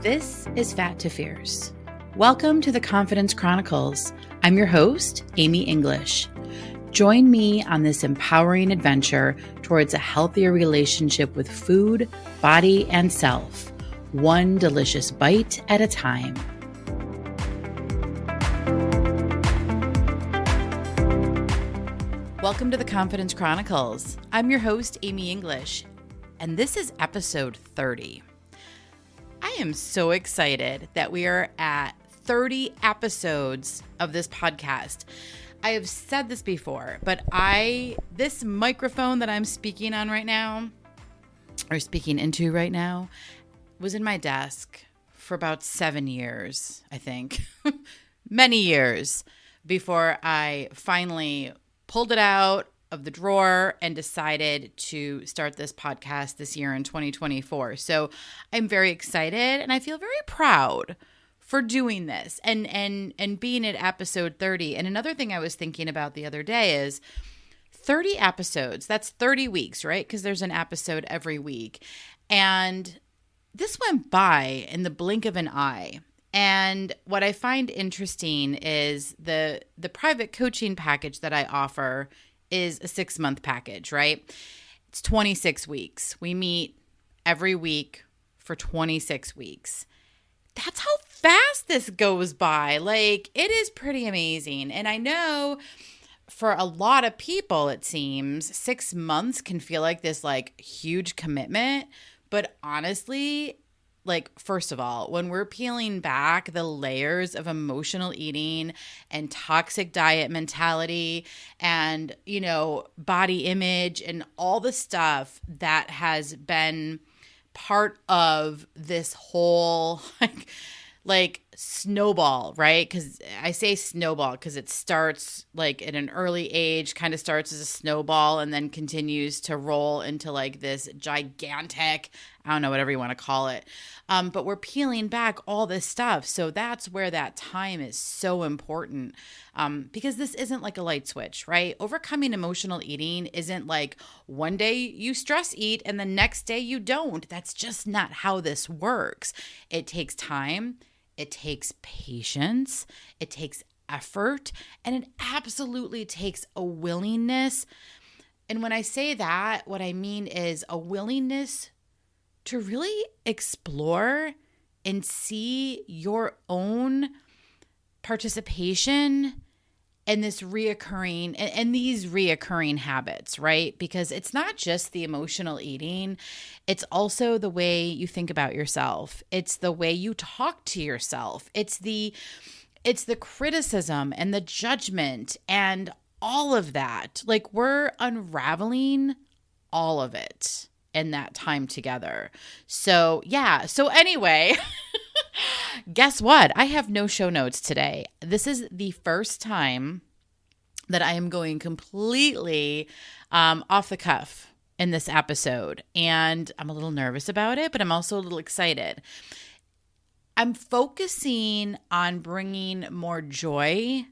This is Fat to Fierce. Welcome to the Confidence Chronicles. I'm your host, Amy English. Join me on this empowering adventure towards a healthier relationship with food, body, and self, one delicious bite at a time. Welcome to the Confidence Chronicles. I'm your host, Amy English, and this is episode 30. I am so excited that we are at 30 episodes of this podcast. I have said this before, but this microphone that I'm speaking on right now, or speaking into right now, was in my desk for about 7 years, I think. Many years before I finally pulled it out of the drawer and decided to start this podcast this year in 2024. So I'm very excited and I feel very proud for doing this and being at episode 30. And another thing I was thinking about the other day is 30 episodes. That's 30 weeks, right? Because there's an episode every week. And this went by in the blink of an eye. And what I find interesting is the private coaching package that I offer is a 6-month package, right? It's 26 weeks. We meet every week for 26 weeks. That's how fast this goes by. Like, it is pretty amazing. And I know for a lot of people, it seems 6 months can feel like this like huge commitment. But honestly, like, first of all, when we're peeling back the layers of emotional eating and toxic diet mentality and, body image and all the stuff that has been part of this whole like snowball, right? Because I say snowball because it starts like at an early age, kind of starts as a snowball and then continues to roll into like this gigantic, I don't know, whatever you want to call it. But we're peeling back all this stuff. So that's where that time is so important, because this isn't like a light switch, right? Overcoming emotional eating isn't like one day you stress eat and the next day you don't. That's just not how this works. It takes time. It takes patience. It takes effort. And it absolutely takes a willingness. And when I say that, what I mean is a willingness to really explore and see your own participation in this reoccurring and these reoccurring habits, right? Because it's not just the emotional eating, it's also the way you think about yourself. It's the way you talk to yourself. It's the criticism and the judgment and all of that. Like, we're unraveling all of it in that time together. So anyway, guess what? I have no show notes today. This is the first time that I am going completely off the cuff in this episode. And I'm a little nervous about it, but I'm also a little excited. I'm focusing on bringing more joy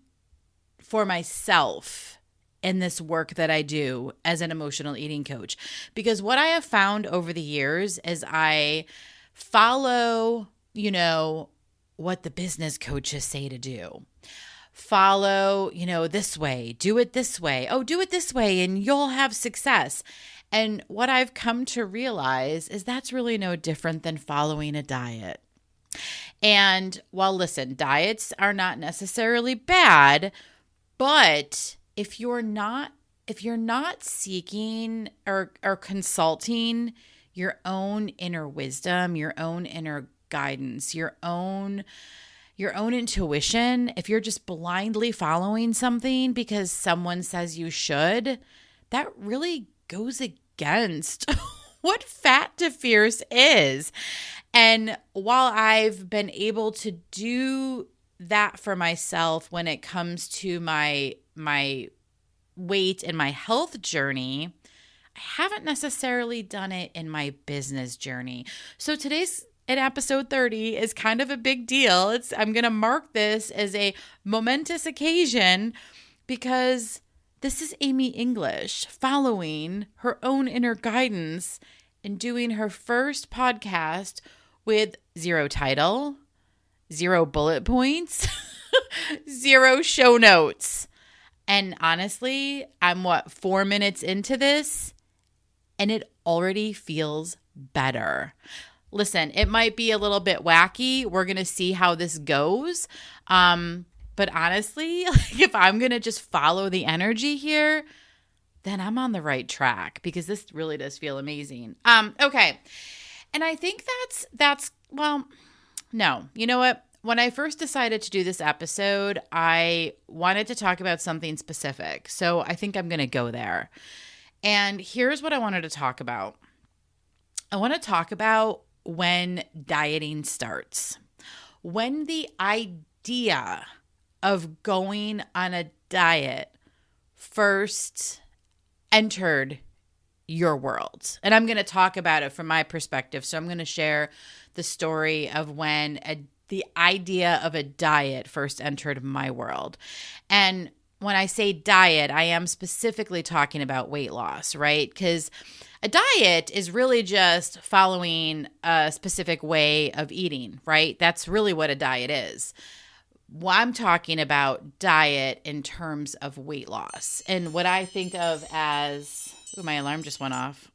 for myself in this work that I do as an emotional eating coach. Because what I have found over the years is I follow, what the business coaches say to do. Follow, this way, do it this way. Oh, do it this way and you'll have success. And what I've come to realize is that's really no different than following a diet. And while, listen, diets are not necessarily bad, but if you're not seeking or consulting your own inner wisdom, your own inner guidance, your own intuition, if you're just blindly following something because someone says you should, that really goes against what Fat to Fierce is. And while I've been able to do that for myself when it comes to my weight and my health journey, I haven't necessarily done it in my business journey. So today's in episode 30 is kind of a big deal. I'm going to mark this as a momentous occasion because this is Amy English following her own inner guidance and doing her first podcast with zero title, zero bullet points, zero show notes. And honestly, I'm 4 minutes into this and it already feels better. Listen, it might be a little bit wacky. We're going to see how this goes. But honestly, if I'm going to just follow the energy here, then I'm on the right track because this really does feel amazing. Okay. And I think well, no, you know what? When I first decided to do this episode, I wanted to talk about something specific. So I think I'm going to go there. And here's what I wanted to talk about. I want to talk about when dieting starts. When the idea of going on a diet first entered your world. And I'm going to talk about it from my perspective. So I'm going to share the story of when the idea of a diet first entered my world. And when I say diet, I am specifically talking about weight loss, right? Because a diet is really just following a specific way of eating, right? That's really what a diet is. Well, I'm talking about diet in terms of weight loss. And what I think of as, my alarm just went off.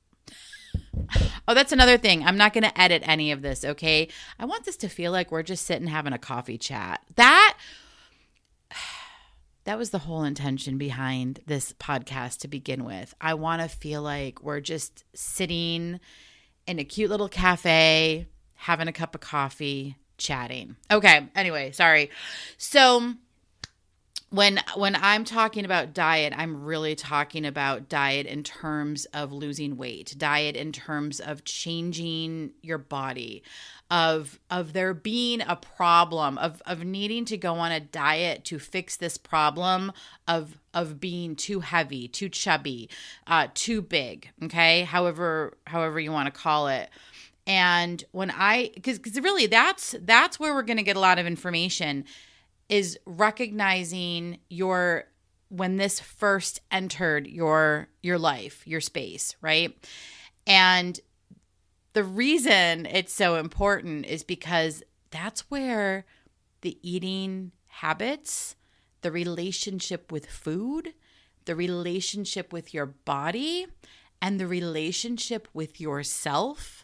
Oh, that's another thing. I'm not going to edit any of this, okay? I want this to feel like we're just sitting having a coffee chat. That was the whole intention behind this podcast to begin with. I want to feel like we're just sitting in a cute little cafe, having a cup of coffee, chatting. Okay, anyway, sorry. So when I'm talking about diet, I'm really talking about diet in terms of losing weight, diet in terms of changing your body, of there being a problem, of needing to go on a diet to fix this problem of being too heavy, too chubby, too big, okay? However you want to call it. And when because really that's where we're going to get a lot of information, is recognizing when this first entered your life, your space, right? And the reason it's so important is because that's where the eating habits, the relationship with food, the relationship with your body, and the relationship with yourself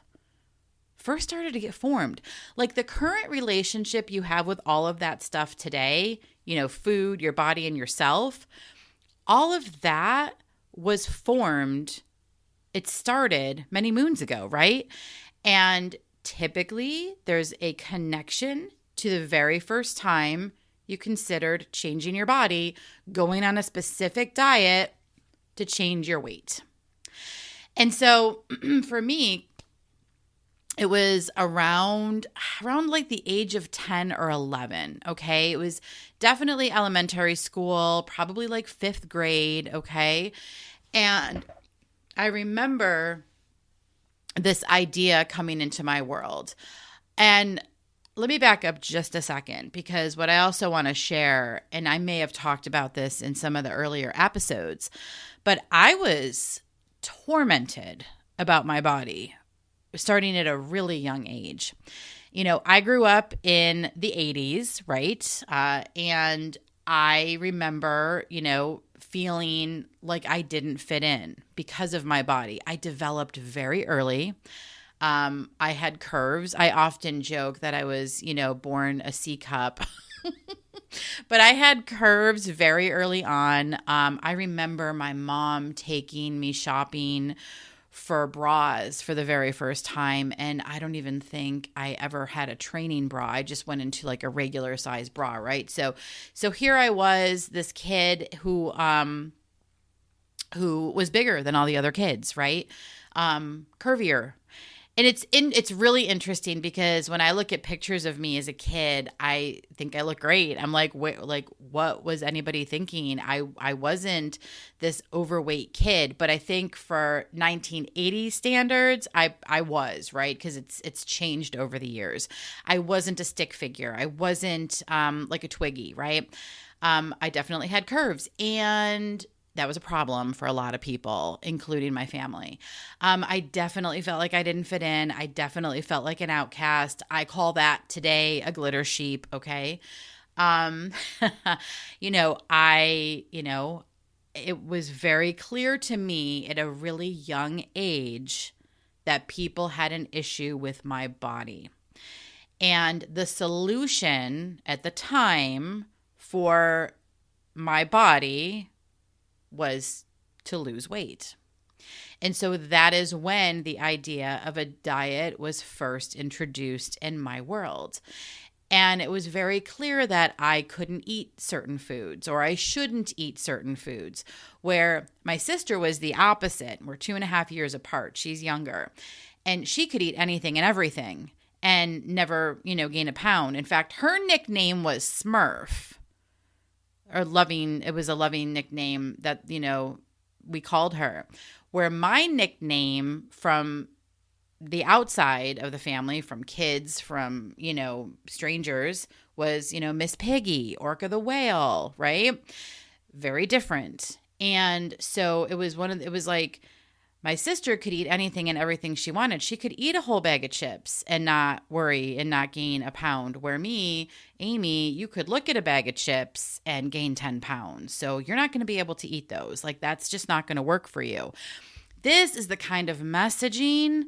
first started to get formed. Like the current relationship you have with all of that stuff today, food, your body, and yourself, all of that was formed. It started many moons ago, right? And typically there's a connection to the very first time you considered changing your body, going on a specific diet to change your weight. And so for me, it was around like the age of 10 or 11, okay? It was definitely elementary school, probably like 5th grade, okay? And I remember this idea coming into my world. And let me back up just a second, because what I also want to share, and I may have talked about this in some of the earlier episodes, but I was tormented about my body starting at a really young age. I grew up in the 80s, right? And I remember, feeling like I didn't fit in because of my body. I developed very early. I had curves. I often joke that I was, born a C cup. But I had curves very early on. I remember my mom taking me shopping for bras for the very first time. And I don't even think I ever had a training bra. I just went into like a regular size bra, right? So here I was, this kid who was bigger than all the other kids, right? Curvier. And it's really interesting because when I look at pictures of me as a kid, I think I look great. I'm like, what was anybody thinking? I wasn't this overweight kid, but I think for 1980 standards, I was, right? Because it's changed over the years. I wasn't a stick figure. I wasn't like a Twiggy, right? I definitely had curves, and That was a problem for a lot of people, including my family. I definitely felt like I didn't fit in. I definitely felt like an outcast. I call that today a glitter sheep, okay? Um, it was very clear to me at a really young age that people had an issue with my body. And the solution at the time for my body was to lose weight. And so that is when the idea of a diet was first introduced in my world. And it was very clear that I couldn't eat certain foods or I shouldn't eat certain foods, where my sister was the opposite. We're 2.5 years apart. She's younger. And she could eat anything and everything and never, gain a pound. In fact, her nickname was Smurf. It was a loving nickname that, we called her. Where my nickname from the outside of the family, from kids, from, strangers, was, Miss Piggy, Orca the Whale, right? Very different. And so it was like my sister could eat anything and everything she wanted. She could eat a whole bag of chips and not worry and not gain a pound. Where me, Amy, you could look at a bag of chips and gain 10 pounds. So you're not going to be able to eat those. Like, that's just not going to work for you. This is the kind of messaging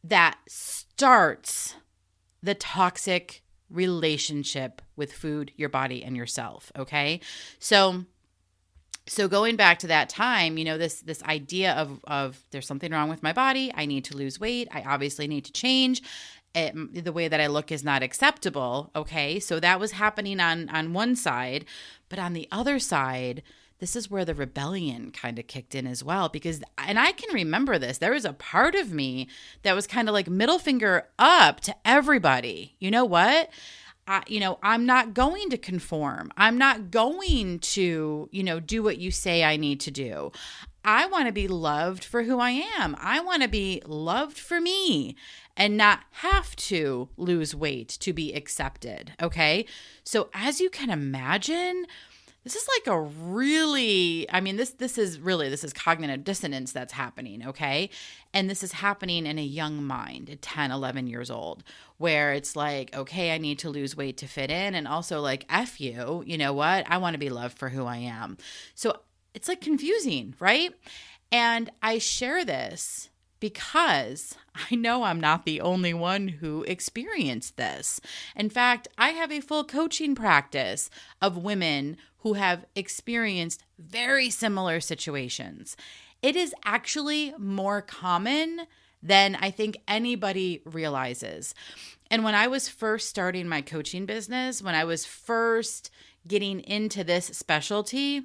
that starts the toxic relationship with food, your body, and yourself, okay? So going back to that time, this idea of there's something wrong with my body, I need to lose weight, I obviously need to change, the way that I look is not acceptable, okay? So that was happening on one side, but on the other side, this is where the rebellion kind of kicked in as well, because, and I can remember this, there was a part of me that was kind of like middle finger up to everybody. You know what? I'm not going to conform. I'm not going to, do what you say I need to do. I want to be loved for who I am. I want to be loved for me and not have to lose weight to be accepted. Okay. So as you can imagine, this is like a really, this is cognitive dissonance that's happening, okay? And this is happening in a young mind at 10, 11 years old, where it's like, okay, I need to lose weight to fit in. And also like, F you, you know what? I want to be loved for who I am. So it's like confusing, right? And I share this because I know I'm not the only one who experienced this. In fact, I have a full coaching practice of women who have experienced very similar situations. It is actually more common than I think anybody realizes. And when I was first starting my coaching business, when I was first getting into this specialty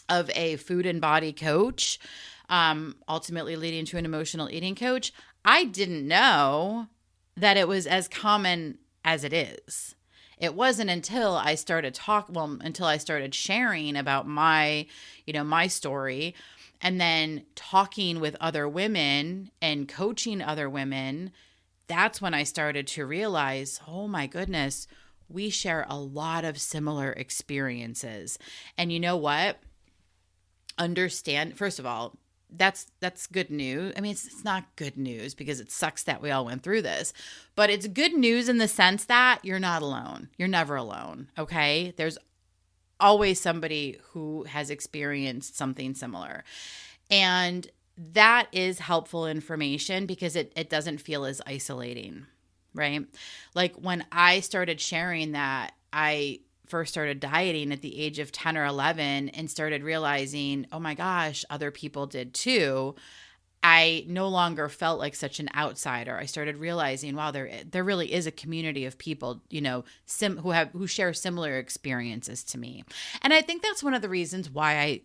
of a food and body coach, ultimately leading to an emotional eating coach, I didn't know that it was as common as it is. It wasn't until I started until I started sharing about my story, and then talking with other women and coaching other women, that's when I started to realize, oh my goodness, we share a lot of similar experiences. And you know what? First of all, that's good news. I mean, it's not good news because it sucks that we all went through this, but it's good news in the sense that you're not alone. You're never alone. Okay. There's always somebody who has experienced something similar. And that is helpful information because it doesn't feel as isolating, right? Like when I started sharing that, I first started dieting at the age of 10 or 11 and started realizing, oh my gosh, other people did too. I no longer felt like such an outsider. I started realizing, wow, there really is a community of people, who share similar experiences to me. And I think that's one of the reasons why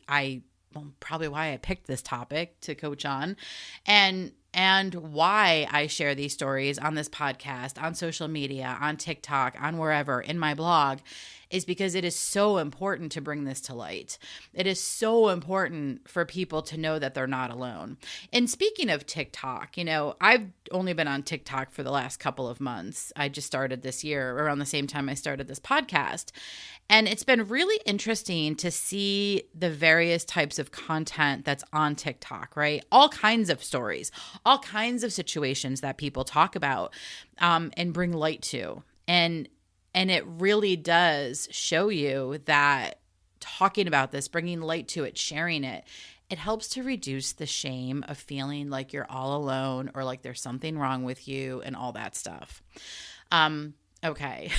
probably why I picked this topic to coach on. And and why I share these stories on this podcast, on social media, on TikTok, on wherever, in my blog, is because it is so important to bring this to light. It is so important for people to know that they're not alone. And speaking of TikTok, I've only been on TikTok for the last couple of months. I just started this year around the same time I started this podcast. And it's been really interesting to see the various types of content that's on TikTok, right? All kinds of stories, all kinds of situations that people talk about and bring light to. And it really does show you that talking about this, bringing light to it, sharing it, it helps to reduce the shame of feeling like you're all alone or like there's something wrong with you and all that stuff. Okay.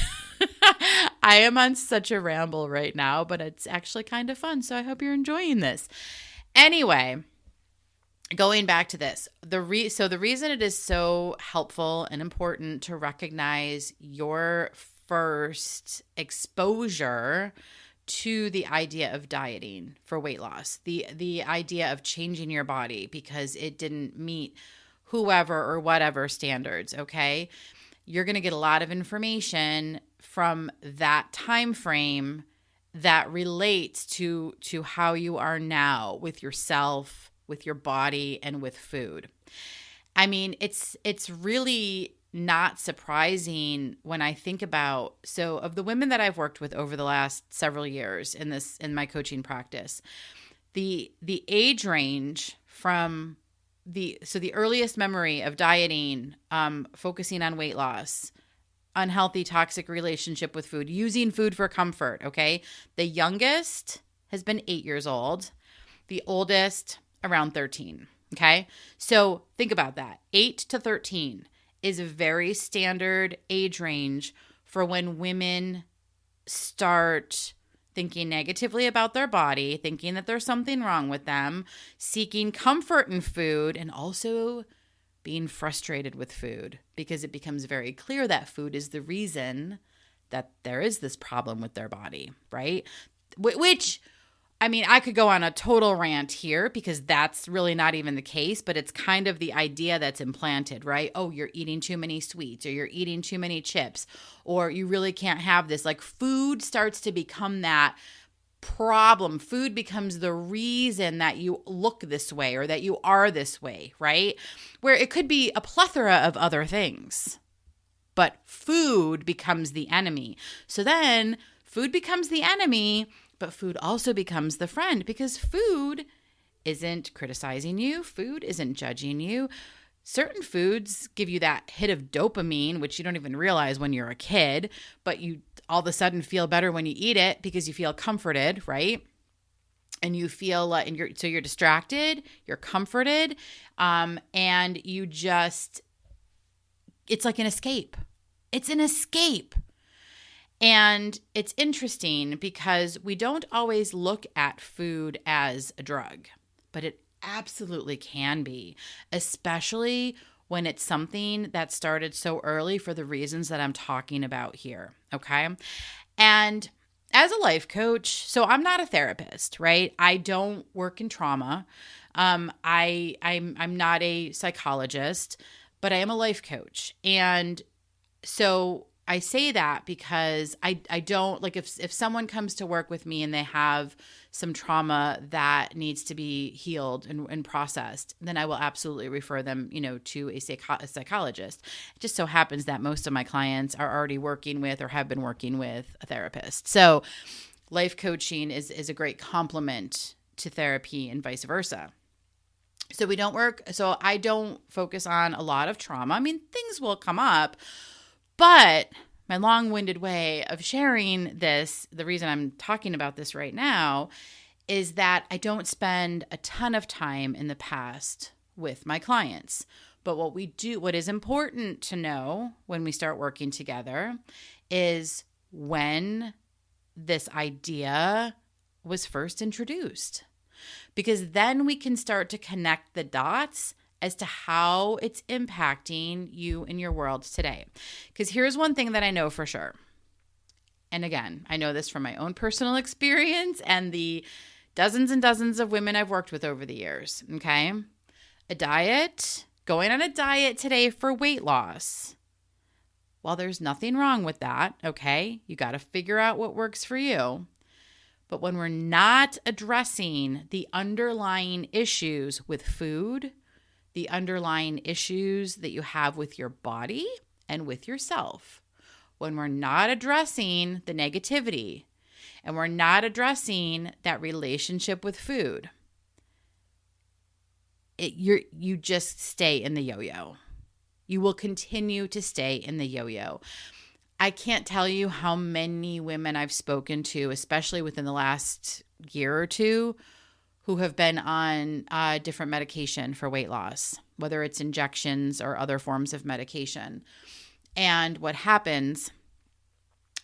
I am on such a ramble right now, but it's actually kind of fun. So I hope you're enjoying this. Anyway, going back to this, the reason it is so helpful and important to recognize your first exposure to the idea of dieting for weight loss, the idea of changing your body because it didn't meet whoever or whatever standards, okay? You're going to get a lot of information from that time frame that relates to how you are now with yourself, with your body, and with food. I mean, it's really not surprising when I think about, so of the women that I've worked with over the last several years in my coaching practice, the age range from the earliest memory of dieting, focusing on weight loss, unhealthy, toxic relationship with food, using food for comfort, okay? The youngest has been 8 years old, the oldest around 13, okay? So think about that. 8 to 13 is a very standard age range for when women start thinking negatively about their body, thinking that there's something wrong with them, seeking comfort in food, and also being frustrated with food because it becomes very clear that food is the reason that there is this problem with their body, right? Which, I mean, I could go on a total rant here because that's really not even the case, but it's kind of the idea that's implanted, right? Oh, you're eating too many sweets, or you're eating too many chips, or you really can't have this. Like, food starts to become that problem. Food becomes the reason that you look this way or that you are this way, right? Where it could be a plethora of other things, but food becomes the enemy. So then food becomes the enemy, but food also becomes the friend because food isn't criticizing you. Food isn't judging you. Certain foods give you that hit of dopamine, which you don't even realize when you're a kid, but you all of a sudden feel better when you eat it because you feel comforted, right? And you feel like, so you're distracted, you're comforted, and you just, it's like an escape. It's an escape. And it's interesting because we don't always look at food as a drug, but it absolutely can be, especially when it's something that started so early for the reasons that I'm talking about here, okay? And as a life coach, so I'm not a therapist, right? I don't work in trauma. I'm not a psychologist, but I am a life coach. And so I say that because I don't, like, if someone comes to work with me and they have some trauma that needs to be healed and processed, then I will absolutely refer them, to a psychologist. It just so happens that most of my clients are already working with or have been working with a therapist. So life coaching is a great complement to therapy and vice versa. So I don't focus on a lot of trauma. I mean, things will come up, but my long-winded way of sharing this, the reason I'm talking about this right now, is that I don't spend a ton of time in the past with my clients. But what is important to know when we start working together is when this idea was first introduced. Because then we can start to connect the dots as to how it's impacting you in your world today. Because here's one thing that I know for sure. And again, I know this from my own personal experience and the dozens and dozens of women I've worked with over the years, okay? A diet going on a diet today for weight loss. Well, there's nothing wrong with that, okay? You got to figure out what works for you. But when we're not addressing the underlying issues with food, the underlying issues that you have with your body and with yourself, when we're not addressing the negativity and we're not addressing that relationship with food, you just stay in the yo-yo. You will continue to stay in the yo-yo. I can't tell you how many women I've spoken to, especially within the last year or two, who have been on different medication for weight loss, whether it's injections or other forms of medication. And what happens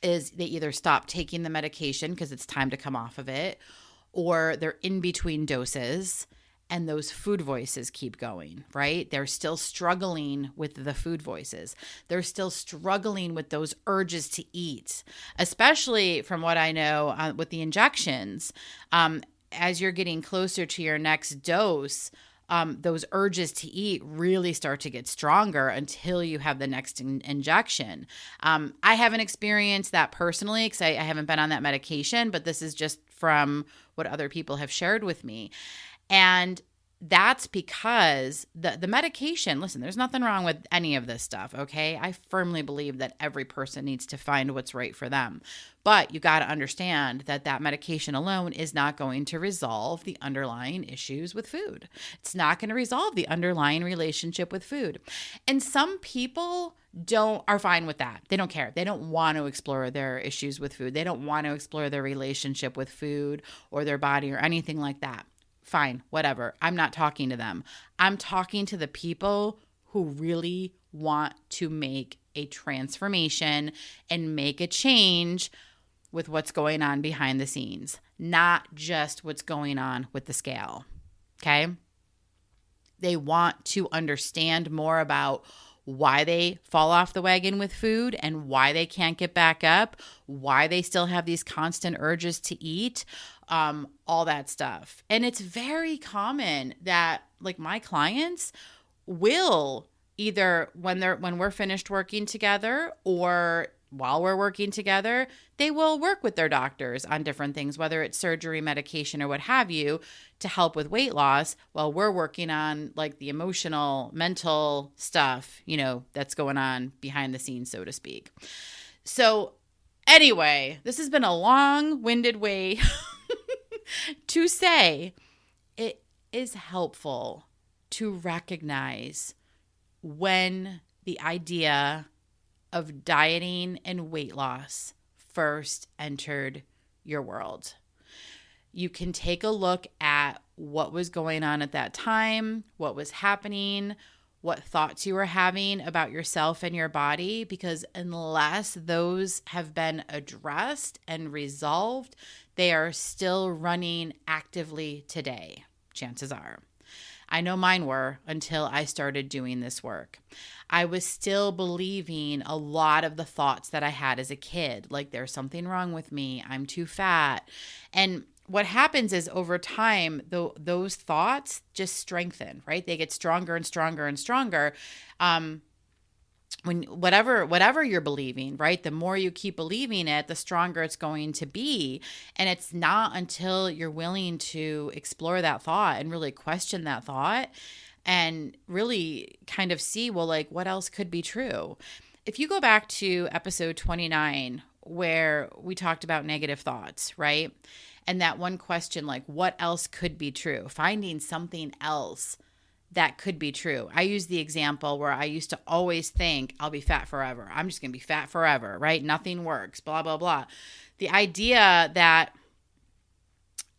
is they either stop taking the medication because it's time to come off of it, or they're in between doses and those food voices keep going, right? They're still struggling with the food voices. They're still struggling with those urges to eat, especially from what I know with the injections. As you're getting closer to your next dose, those urges to eat really start to get stronger until you have the next injection. I haven't experienced that personally because I haven't been on that medication, but this is just from what other people have shared with me. And that's because the medication, listen, there's nothing wrong with any of this stuff, okay? I firmly believe that every person needs to find what's right for them. But you got to understand that medication alone is not going to resolve the underlying issues with food. It's not going to resolve the underlying relationship with food. And some people are fine with that. They don't care. They don't want to explore their issues with food. They don't want to explore their relationship with food or their body or anything like that. Fine, whatever. I'm not talking to them. I'm talking to the people who really want to make a transformation and make a change with what's going on behind the scenes, not just what's going on with the scale, okay? They want to understand more about why they fall off the wagon with food and why they can't get back up, why they still have these constant urges to eat, all that stuff. And it's very common that like my clients will either when we're finished working together or while we're working together, they will work with their doctors on different things, whether it's surgery, medication, or what have you, to help with weight loss while we're working on like the emotional, mental stuff, that's going on behind the scenes, so to speak. So anyway, this has been a long-winded way to say it is helpful to recognize when the idea of dieting and weight loss first entered your world. You can take a look at what was going on at that time, what was happening, what thoughts you were having about yourself and your body, because unless those have been addressed and resolved, they are still running actively today, chances are. I know mine were until I started doing this work. I was still believing a lot of the thoughts that I had as a kid, like there's something wrong with me, I'm too fat. And what happens is over time, those thoughts just strengthen, right? They get stronger and stronger and stronger. When whatever you're believing, right? The more you keep believing it, the stronger it's going to be. And it's not until you're willing to explore that thought and really question that thought and really kind of see, well, like what else could be true? If you go back to episode 29, where we talked about negative thoughts, right? And that one question, like what else could be true? Finding something else that could be true. I use the example where I used to always think I'll be fat forever. I'm just going to be fat forever, right? Nothing works, blah, blah, blah. The idea that,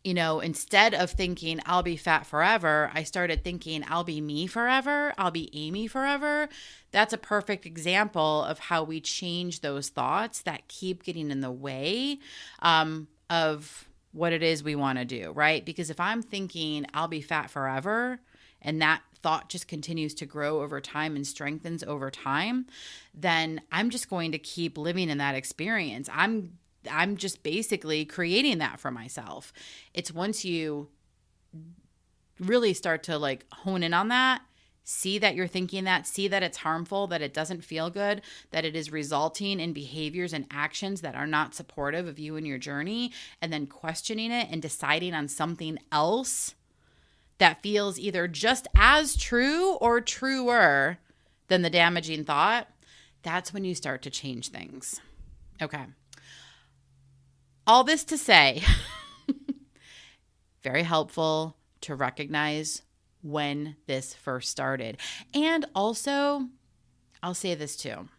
instead of thinking I'll be fat forever, I started thinking I'll be me forever. I'll be Amy forever. That's a perfect example of how we change those thoughts that keep getting in the way of what it is we want to do, right? Because if I'm thinking I'll be fat forever, and that thought just continues to grow over time and strengthens over time, then I'm just going to keep living in that experience. I'm just basically creating that for myself. It's once you really start to like hone in on that See that you're thinking that, see that it's harmful, that it doesn't feel good, that it is resulting in behaviors and actions that are not supportive of you and your journey, and then questioning it and deciding on something else that feels either just as true or truer than the damaging thought. That's when you start to change things. Okay. All this to say, very helpful to recognize when this first started. And also, I'll say this too.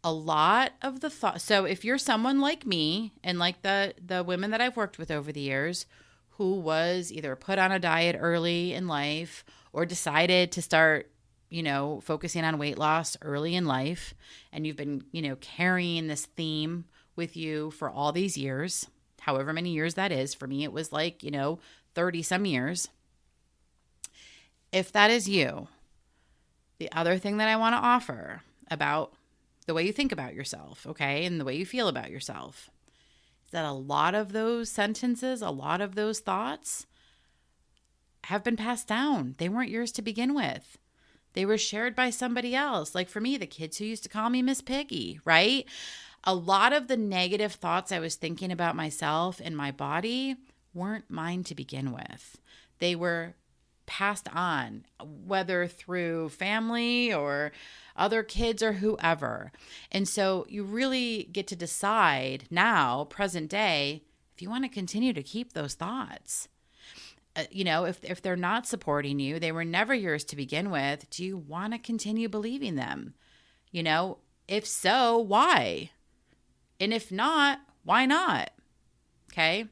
A lot of the thought, so if you're someone like me and like the women that I've worked with over the years who was either put on a diet early in life or decided to start, focusing on weight loss early in life, and you've been, carrying this theme with you for all these years, however many years that is. For me, it was like, 30 some years. If that is you, the other thing that I want to offer about the way you think about yourself, okay, and the way you feel about yourself, is that a lot of those sentences, a lot of those thoughts have been passed down. They weren't yours to begin with. They were shared by somebody else. Like for me, the kids who used to call me Miss Piggy, right? A lot of the negative thoughts I was thinking about myself and my body weren't mine to begin with. They were passed on, whether through family or other kids or whoever. And so you really get to decide now, present day, if you want to continue to keep those thoughts. If they're not supporting you, they were never yours to begin with, do you want to continue believing them? If so, why? And if not, why not? Okay?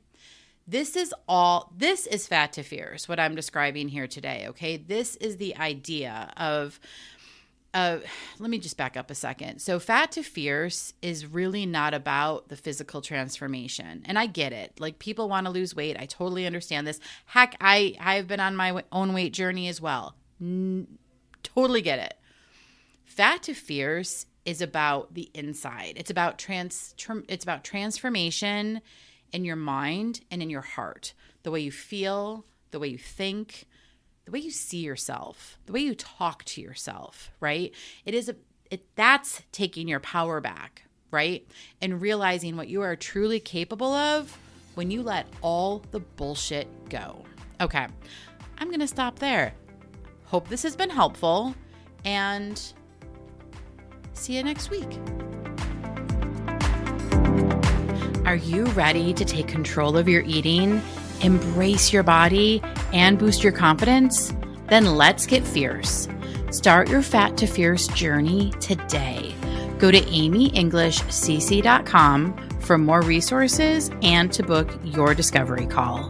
This is Fat to Fierce, what I'm describing here today, okay? This is the idea of let me just back up a second. So Fat to Fierce is really not about the physical transformation. And I get it. Like people want to lose weight. I totally understand this. Heck, I've been on my own weight journey as well. Totally get it. Fat to Fierce is about the inside. It's about transformation in your mind and in your heart, the way you feel, the way you think, the way you see yourself, the way you talk to yourself, right? That's taking your power back, right? And realizing what you are truly capable of when you let all the bullshit go. Okay, I'm going to stop there. Hope this has been helpful, and see you next week. Are you ready to take control of your eating, embrace your body, and boost your confidence? Then let's get fierce. Start your Fat to Fierce journey today. Go to amyenglishcc.com for more resources and to book your discovery call.